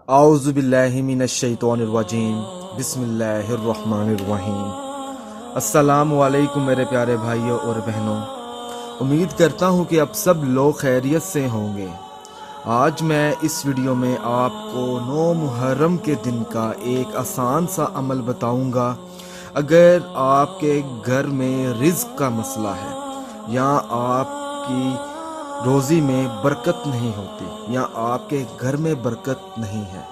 आऊज़ु बिल्लाहि मिनश शैतानिर रजीम बिस्मिल्लाहिर रहमानिर रहीम। अस्सलामु अलैकुम मेरे प्यारे भाइयों और बहनों, उम्मीद करता हूँ कि अब सब लोग खैरियत से होंगे। आज मैं इस वीडियो में आपको 9 मुहर्रम के दिन का एक आसान सा अमल बताऊंगा। अगर आपके घर में रिज़्क का मसला है या आपकी रोज़ी में बरकत नहीं होती या आपके घर में बरकत नहीं है,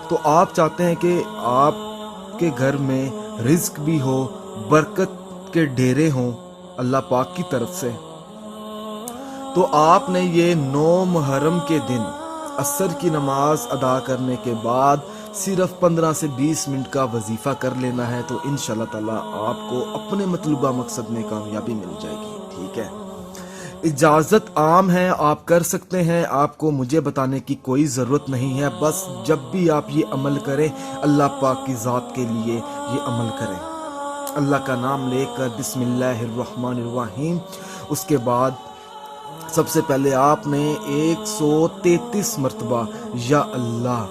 तो आप चाहते हैं कि आपके घर में रिज़्क भी हो, बरकत के डेरे हों अल्लाह पाक की तरफ से, तो आपने ये 9 मुहर्रम के दिन असर की नमाज अदा करने के बाद सिर्फ 15 से 20 मिनट का वजीफ़ा कर लेना है। तो इंशाल्लाह ताला आपको अपने मतलूबा मकसद में कामयाबी मिल जाएगी। ठीक है, इजाज़त आम है, आप कर सकते हैं, आपको मुझे बताने की कोई ज़रूरत नहीं है। बस जब भी आप ये अमल करें, अल्लाह पाक की ज़ात के लिए ये अमल करें, अल्लाह का नाम लेकर बिस्मिल्लाहिर्रहमानिर्रहीम। उसके बाद सबसे पहले आपने 133 मरतबा या अल्लाह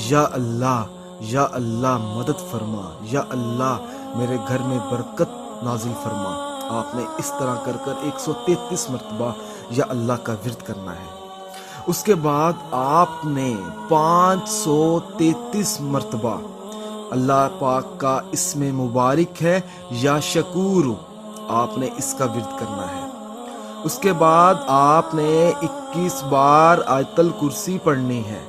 या अल्लाह या अल्लाह मदद फरमा, या अल्लाह मेरे घर में बरकत नाजिल फरमा, आपने इस तरह कर कर 133 मरतबा या अल्लाह का विर्द करना है। उसके बाद आपने 533 मरतबा अल्लाह पाक का इसमें मुबारक है या शकूर, आपने इसका विर्द करना है। उसके बाद आपने 21 बार आयतल कुर्सी पढ़नी है।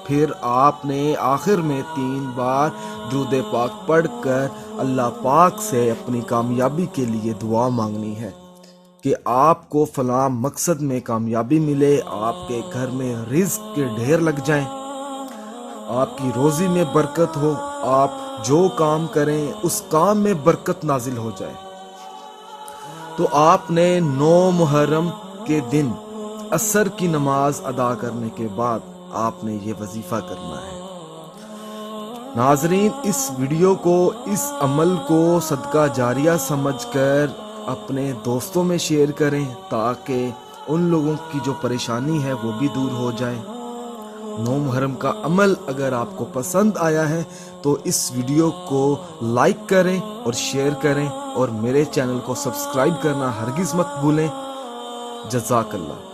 फिर आपने आखिर में 3 बार दुरूद पाक पढ़कर अल्लाह पाक से अपनी कामयाबी के लिए दुआ मांगनी है कि आपको फलां मकसद में कामयाबी मिले, आपके घर में रिज़्क के ढेर लग जाएं, आपकी रोज़ी में बरकत हो, आप जो काम करें उस काम में बरकत नाजिल हो जाए। तो आपने 9 मुहर्रम के दिन असर की नमाज अदा करने के बाद आपने ये वजीफा करना है। नाजरीन, इस वीडियो को, इस अमल को सदका जारिया समझकर अपने दोस्तों में शेयर करें ताकि उन लोगों की जो परेशानी है वो भी दूर हो जाए। 9 मुहर्रम का अमल अगर आपको पसंद आया है तो इस वीडियो को लाइक करें और शेयर करें, और मेरे चैनल को सब्सक्राइब करना हरगिज़ मत भूलें। जज़ाकल्लाह।